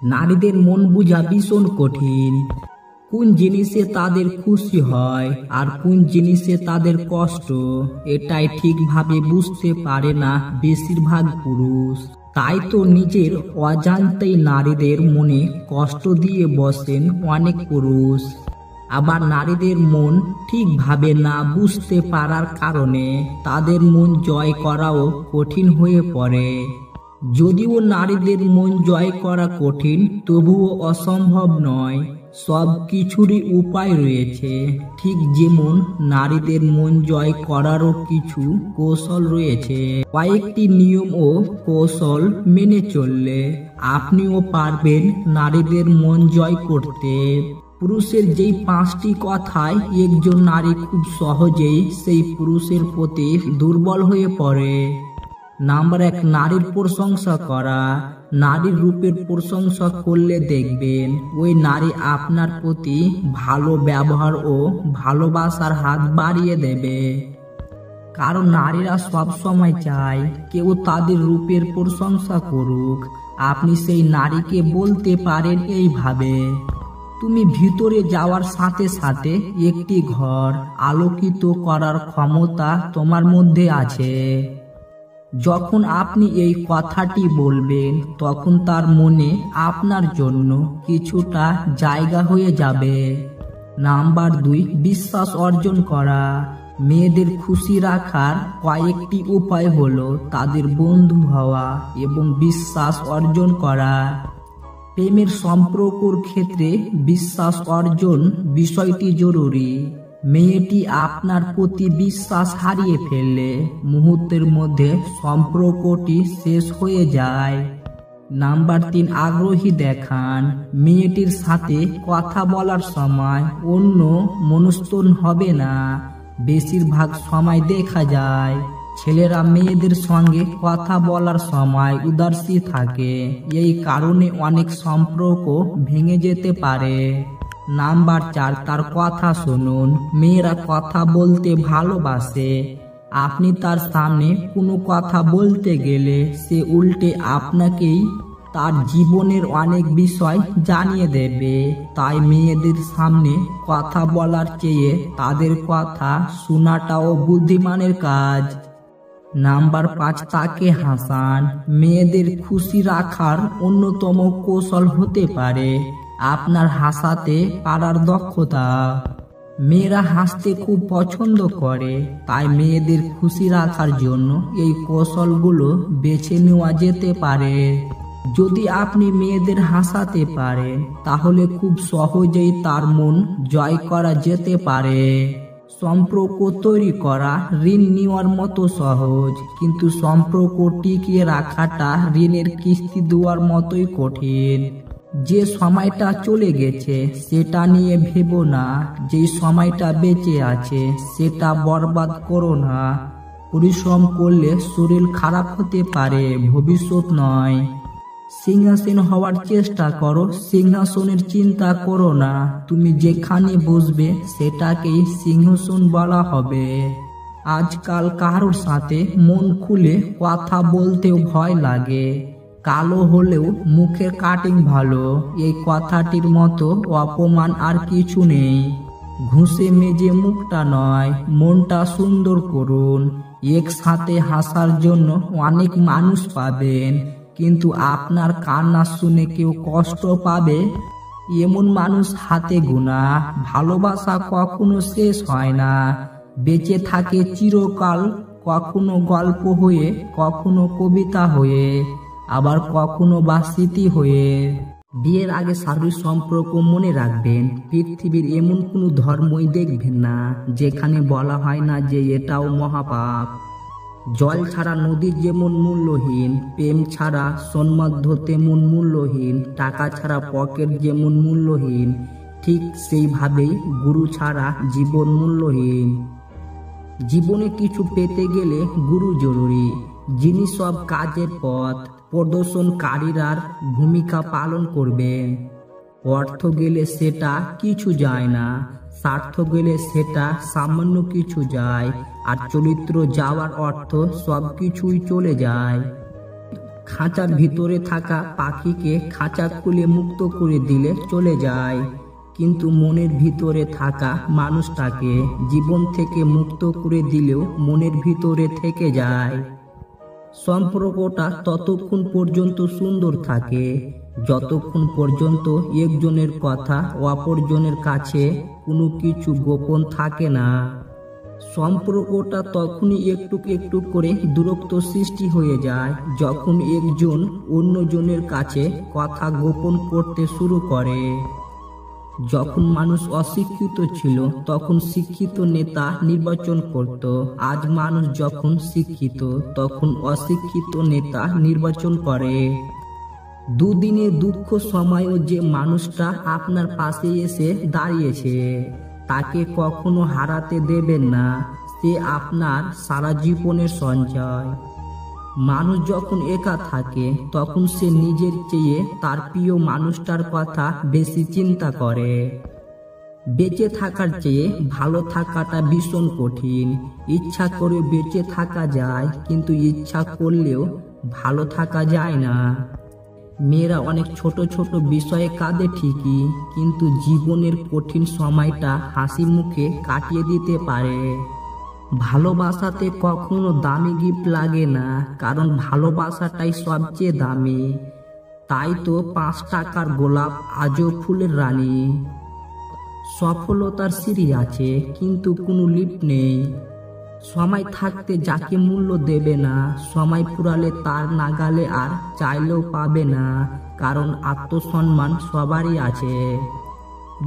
নারীদের মন বোঝা ভীষণ কঠিন। কোন জিনিসে তাদের খুশি হয় আর কোন জিনিসে তাদের কষ্ট, এটাই ঠিকভাবে বুঝতে পারে না বেশিরভাগ পুরুষ। তাই তো নিজের অজান্তেই নারীদের মনে কষ্ট দিয়ে বসেন অনেক পুরুষ। আবার নারীদের মন ঠিকভাবে না বুঝতে পারার কারণে তাদের মন জয় করাও কঠিন হয়ে পড়ে। যদিও নারীদের মন জয় করা কঠিন, তবুও অসম্ভব নয়। সব কিছুরই উপায় রয়েছে। ঠিক যেমন নারীদের মন জয় করারও কিছু কৌশল রয়েছে। কয়েকটি নিয়ম ও কৌশল মেনে চললে আপনিও পারবেন নারীদের মন জয় করতে। পুরুষের যেই 5টি কথায় একজন নারী খুব সহজেই সেই পুরুষের প্রতি দুর্বল হয়ে পড়ে। নাম্বার 1, নারীর প্রশংসা করা। নারীর রূপের প্রশংসা করলে দেখবেন ওই নারী আপনার প্রতি ভালো ব্যবহার ও ভালোবাসার হাত বাড়িয়ে দেবে। কারণ নারীরা সব সময় চায় কেউ তাদের রূপের প্রশংসা করুক। আপনি সেই নারীকে বলতে পারেন এইভাবে, তুমি ভিতরে যাওয়ার সাথে সাথে একটি ঘর আলোকিত করার ক্ষমতা তোমার মধ্যে আছে। যখন আপনি এই কথাটি বলবেন তখন তার মনে আপনার জন্য কিছুটা জায়গা হয়ে যাবে। নাম্বার 2, বিশ্বাস অর্জন করা। মেয়েদের খুশি রাখার কয়েকটি উপায় হলো তাদের বন্ধু হওয়া এবং বিশ্বাস অর্জন করা। প্রেমের সম্পর্কের ক্ষেত্রে বিশ্বাস অর্জন বিষয়টি জরুরি। মেয়েটি আপনার প্রতি বিশ্বাস হারিয়ে ফেললে মুহূর্তের মধ্যে সম্পর্কটি শেষ হয়ে যায়। নাম্বার 3, আগ্রহী দেখান। মেয়েটির সাথে কথা বলার সময় অন্য মনস্তুন হবে না। বেশিরভাগ সময় দেখা যায় ছেলেরা মেয়েদের সঙ্গে কথা বলার সময় উদাসীন থাকে। এই কারণে অনেক সম্পর্ক ভেঙে যেতে পারে। নাম্বার 4, তার কথা শুনুন। মেয়েরা কথা বলতে ভালোবাসে। আপনি তার সামনে কোনো কথা বলতে গেলে সে উল্টে আপনাকেই তার জীবনের অনেক বিষয় জানিয়ে দেবে। তাই মেয়েদের সামনে কথা বলার চেয়ে তাদের কথা শোনাটাও বুদ্ধিমানের কাজ। নাম্বার 5, তাকে হাসান। মেয়েদের খুশি রাখার অন্যতম কৌশল হতে পারে আপনার হাসাতে পারার দক্ষতা। মেয়েরা হাসতে খুব পছন্দ করে, তাই মেয়েদের খুশি রাখার জন্য এই কৌশলগুলো বেছে নেওয়া যেতে পারে। যদি আপনি মেয়েদের হাসাতে পারেন তাহলে খুব সহজেই তার মন জয় করা যেতে পারে। সম্পর্ক তৈরি করা ঋণ নেওয়ার মতো সহজ, কিন্তু সম্পর্ক টিকিয়ে রাখাটা ঋণের কিস্তি দেওয়ার মতোই কঠিন। যে সময়টা চলে গেছে সেটা নিয়ে ভেবো না, যে সময়টা বেঁচে আছে সেটা বরবাদ করো না। পরিশ্রম করলে শরীর খারাপ হতে পারে, ভবিষ্যৎ নয়। সিংহাসীন হওয়ার চেষ্টা করো, সিংহাসনের চিন্তা করো না। তুমি যেখানে বসবে সেটাকেই সিংহাসন বলা হবে। আজকাল কারোর সাথে মন খুলে কথা বলতেও ভয় লাগে। কালো হলেও মুখের কাটিং ভালো, এই কথাটির মতো অপমান আর কিছু নেই। ঘুষে মেজে মুখটা নয়, মনটা সুন্দর করুন। একসাথে হাসার জন্য অনেক মানুষ পাবেন, কিন্তু আপনার কান্না শুনে কেউ কষ্ট পাবে এমন মানুষ হাতে গোনা। ভালোবাসা কখনো শেষ হয় না, বেঁচে থাকে চিরকাল, কখনো গল্প হয়ে, কখনো কবিতা হয়ে, আবার কখনো বা স্মৃতি হয়ে। বিয়ের আগে শারীরিক সম্পর্ক মনে রাখবেন, পৃথিবীর এমন কোনো ধর্মই দেখবেন না যেখানে বলা হয় না যে এটাও মহাপাপ। জল ছাড়া নদী যেমন মূল্যহীন, প্রেম ছাড়া সম্বন্ধ তেমন মূল্যহীন, টাকা ছাড়া পকেট যেমন মূল্যহীন, ঠিক সেইভাবেই গুরু ছাড়া জীবন মূল্যহীন। জীবনে কিছু পেতে গেলে গুরু জরুরি, যিনি সব কাজের পথ প্রদর্শনকারীর ভূমিকা পালন করবেন। অর্থ গেলে সেটা কিছু যায় না, স্বার্থ গেলে সেটা সামান্য কিছু যায়, আর চরিত্র যাওয়ার অর্থ সব কিছুই চলে যায়। খাঁচার ভিতরে থাকা পাখিকে খাঁচা খুলে মুক্ত করে দিলে চলে যায়, কিন্তু মনের ভিতরে থাকা মানুষটাকে জীবন থেকে মুক্ত করে দিলেও মনের ভিতরে থেকে যায়। সম্পর্কটা ততক্ষণ পর্যন্ত সুন্দর থাকে যতক্ষণ পর্যন্ত একজনের কথা অপরজনের কাছে কোনো কিছু গোপন থাকে না। সম্পর্কটা তখনই একটু একটু করে দূরত্ব সৃষ্টি হয়ে যায় যখন একজন অন্যজনের কাছে কথা গোপন করতে শুরু করে। যখন মানুষ অশিক্ষিত ছিল তখন শিক্ষিত নেতা নির্বাচন করত, আজ মানুষ যখন শিক্ষিত তখন অশিক্ষিত নেতা নির্বাচন করে। দুদিনের দুঃখ সময়ও যে মানুষটা আপনার পাশে এসে দাঁড়িয়েছে তাকে কখনো হারাতে দেবেন না, সে আপনার সারা জীবনের সঞ্চয়। মানুষ যখন একা থাকে তখন সে নিজের চেয়ে তার প্রিয় মানুষটার কথা বেশি চিন্তা করে। বেঁচে থাকার চেয়ে ভালো থাকাটা ভীষণ কঠিন। ইচ্ছা করে বেঁচে থাকা যায়, কিন্তু ইচ্ছা করলেও ভালো থাকা যায় না। মেয়েরা অনেক ছোট ছোট বিষয়ে কাঁদে ঠিকই, কিন্তু জীবনের কঠিন সময়টা হাসি মুখে কাটিয়ে দিতে পারে। ভালোবাসাতে কখনো দামি গিফট লাগে না, কারণ ভালোবাসাটাই সবচেয়ে দামি। তাই তো 5 টাকার গোলাপ আজও ফুলের রানী। সফলতার সিঁড়ি আছে কিন্তু কোনো লিফট নেই। সময় থাকতে যাকে মূল্য দেবে না, সময় ফুরালে তার নাগালে আর চাইলেও পাবে না, কারণ আত্মসম্মান সবারই আছে।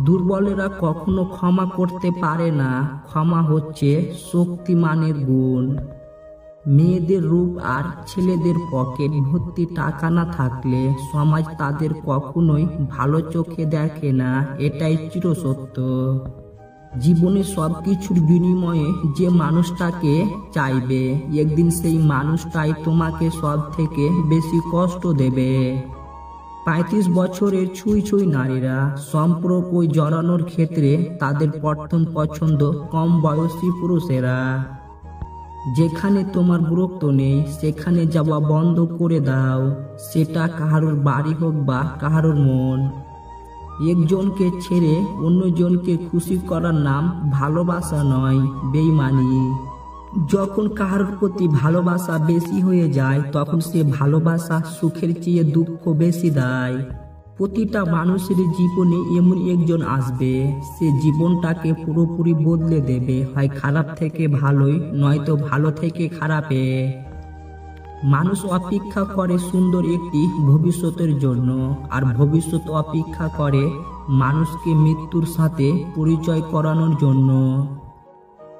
দুর্বলেরা কখনো ক্ষমা করতে পারে না, ক্ষমা হচ্ছে শক্তিমানের গুণ। মেয়েদের রূপ আর ছেলেদের পকেট ভর্তি টাকা না থাকলে সমাজ তাদের কখনোই ভালো চোখে দেখে না, এটাই চিরসত্য। জীবনে সবকিছুর বিনিময়ে যে মানুষটাকে চাইবে, একদিন সেই মানুষটাই তোমাকে সব থেকে বেশি কষ্ট দেবে। 35 বছরের ছুঁই ছুঁই নারীরা সম্পর্ক জড়ানোর ক্ষেত্রে তাদের প্রথম পছন্দ কম বয়সী পুরুষেরা। যেখানে তোমার গুরুত্ব নেই সেখানে যাওয়া বন্ধ করে দাও, সেটা কাহারোর বাড়ি হোক বা কাহারোর মন। একজনকে ছেড়ে অন্যজনকে খুশি করার নাম ভালোবাসা নয়, বেইমানি। যখন কাহারোর প্রতি ভালোবাসা বেশি হয়ে যায় তখন সে ভালোবাসা সুখের চেয়ে দুঃখ বেশি দেয়। প্রতিটা মানুষের জীবনে এমন একজন আসবে, সে জীবনটাকে পুরোপুরি বদলে দেবে, হয় খারাপ থেকে ভালোই, নয়তো ভালো থেকে খারাপে। মানুষ অপেক্ষা করে সুন্দর একটি ভবিষ্যতের জন্য, আর ভবিষ্যৎ অপেক্ষা করে মানুষকে মৃত্যুর সাথে পরিচয় করানোর জন্য।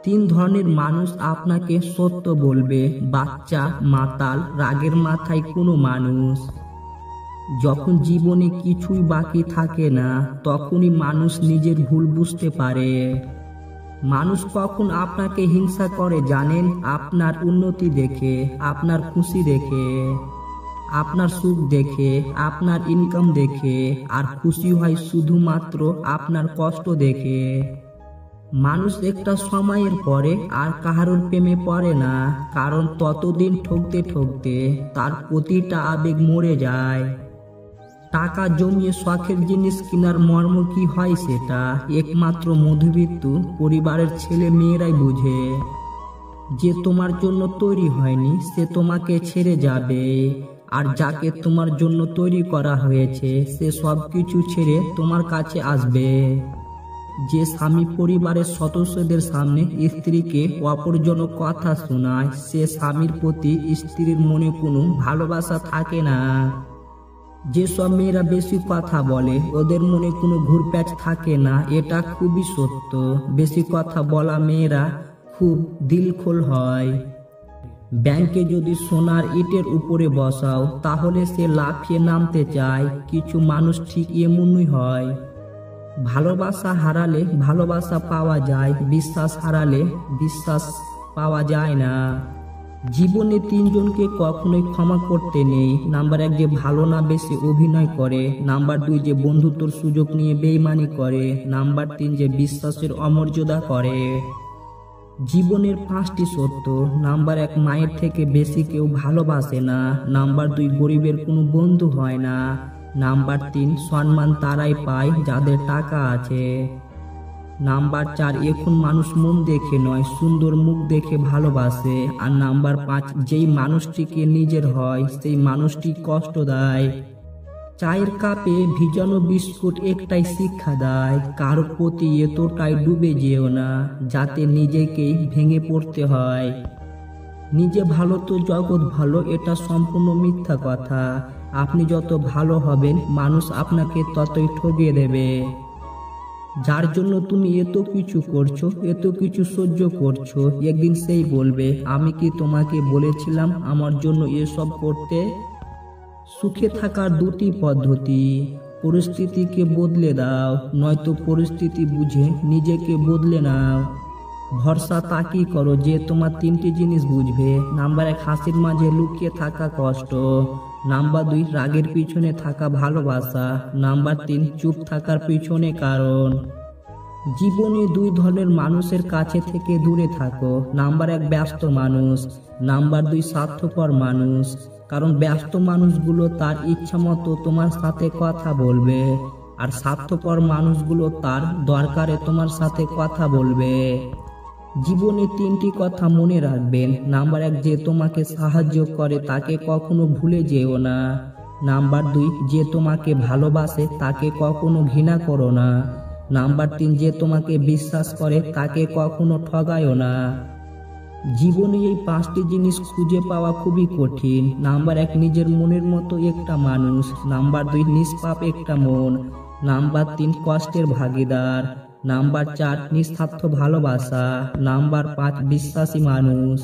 3 ধরনের মানুষ আপনাকে সত্য বলবে: বাচ্চা, মাতাল, রাগের মাথায় কোনো মানুষ। যখন জীবনে কিছুই বাকি থাকে না তখনই মানুষ নিজের ভুল বুঝতে পারে। মানুষ কখন আপনাকে হিংসা করে জানেন? আপনার উন্নতি দেখে, আপনার খুশি দেখে, আপনার সুখ দেখে, আপনার ইনকাম দেখে, আর খুশি হয় শুধুমাত্র আপনার কষ্ট দেখে। মানুষ একটা সময়ের পরে আর কাহারোর প্রেমে পড়ে না, কারণ ততদিন ঠকতে ঠকতে তার প্রতিটা আবেগ মরে যায়। টাকা জমিয়ে শখের জিনিস কেনার মর্ম কি হয় সেটা একমাত্র মধ্যবিত্ত পরিবারের ছেলে মেয়েরাই বুঝে। যে তোমার জন্য তৈরি হয়নি সে তোমাকে ছেড়ে যাবে, আর যাকে তোমার জন্য তৈরি করা হয়েছে সে সবকিছু ছেড়ে তোমার কাছে আসবে। যে স্বামী পরিবারের সদস্যদের সামনে স্ত্রীকে অপরজনক কথা শোনায়, সে স্বামীর প্রতি স্ত্রীর মনে কোনো ভালোবাসা থাকে না। যেসব মেয়েরা বেশি কথা বলে ওদের মনে কোনো ঘুরপ্যাচ থাকে না, এটা খুবই সত্য। বেশি কথা বলা মেয়েরা খুব দিলখোল হয়। ব্যাংকে যদি সোনার ইটের উপরে বসাও তাহলে সে লাফিয়ে নামতে চায়। কিছু মানুষ ঠিক এমনই হয়। ভালোবাসা হারালে ভালোবাসা পাওয়া যায়, বিশ্বাস হারালে বিশ্বাস পাওয়া যায় না। জীবনে 3 জনকে কখনোই ক্ষমা করতে নেই। নাম্বার 1 যে ভালো না বেশি অভিনয় করে, নাম্বার 2 যে বন্ধুত্বর সুযোগ নিয়ে বেইমানি করে, নাম্বার 3 যে বিশ্বাসের অমর্যাদা করে। জীবনের 5টি সত্য। নাম্বার 1, মায়ের থেকে বেশি কেউ ভালোবাসে না। নাম্বার 2, গরিবের কোনো বন্ধু হয় না। নাম্বার 3, সম্মান তারাই পায় যাদের টাকা আছে। নাম্বার 4, এখন মানুষ মন দেখে নয়, সুন্দর মুখ দেখে ভালোবাসে। আর নাম্বার 5, যেই মানুষটিকে নিজের হয় সেই মানুষটি কষ্ট দেয়। চায়ের কাপে ভিজানো বিস্কুট একটাই শিক্ষা দেয়, কারো প্রতি এতটাই ডুবে যেও না যাতে নিজেকেই ভেঙে পড়তে হয়। নিজে ভালো তো জগৎ ভালো, এটা সম্পূর্ণ মিথ্যা কথা। আপনি যত ভালো হবেন মানুষ আপনাকে ততই ঠকিয়ে দেবে। যার জন্য তুমি এত কিছু করছো, এত কিছু সহ্য করছো, একদিন সেই বলবে, আমি কি তোমাকে বলেছিলাম আমার জন্য এসব করতে? সুখে থাকার 2টি পদ্ধতি। পরিস্থিতিকে বদলে দাও, নয়তো পরিস্থিতি বুঝে নিজেকে বদলে নাও। ভরসা তাকেই করো যে তোমার 3টি জিনিস বুঝবে। নাম্বার 1, হাসির মাঝে লুকিয়ে থাকা কষ্ট। নাম্বার 2, রাগের পিছনে থাকা ভালোবাসা। নাম্বার 3, চুপ থাকার পিছনে কারণ। জীবনে 2 ধরনের মানুষের কাছে থেকে দূরে থাকো। নাম্বার 1, ব্যস্ত মানুষ। নাম্বার 2, স্বার্থপর মানুষ। কারণ ব্যস্ত মানুষগুলো তার ইচ্ছা মতো তোমার সাথে কথা বলবে, আর স্বার্থপর মানুষগুলো তার দরকারে তোমার সাথে কথা বলবে। জীবনে 3টি কথা মনে রাখবেন। নাম্বার 1, যে তোমাকে সাহায্য করে তাকে কখনো ভুলে যেও না। নাম্বার 2, যে তোমাকে ভালোবাসে তাকে কখনো ঘৃণা করো না। নাম্বার 3, যে তোমাকে বিশ্বাস করে তাকে কখনো ঠগায়ও না। জীবনে এই 5টি জিনিস খুঁজে পাওয়া খুবই কঠিন। নাম্বার 1, নিজের মনের মতো একটা মানুষ। নাম্বার 2, নিষ্পাপ একটা মন। নাম্বার 3, কষ্টের ভাগিদার। নাম্বার 4, নিঃস্বার্থ ভালোবাসা। নাম্বার 5, বিশ্বাসী মানুষ।